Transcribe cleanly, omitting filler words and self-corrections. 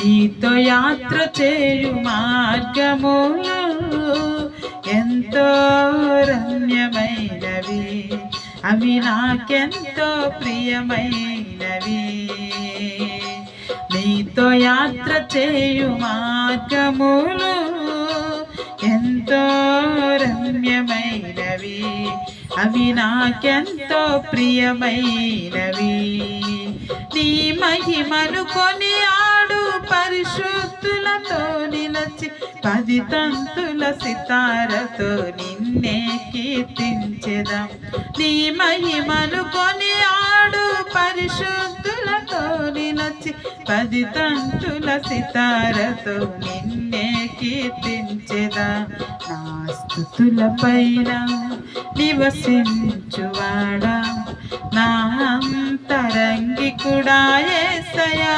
నీతో యాత్ర చేయు మార్గములు ఎంతో రమ్యమైనవి, అవి నాకెంతో ప్రియమైనవి. నీతో యాత్ర చేయు మార్గములు ఎంతో రమ్యమైనవి, అవి నాకెంతో ప్రియమైనవి. నీ మహిమను కొనియాడు పరిశుద్ధులతో నిలచి 10 తంతుల సితారతో నిన్నే కీర్తించెదం. నీ మహిమను కొనియాడు పరిశుద్ధులతో నిలచి 10 తంతుల సితారతో నిన్నే కీర్తించెదా. నా స్తుతుల పైన నివసించువాడా, నా అంతరంగికుడా యేసయ్యా.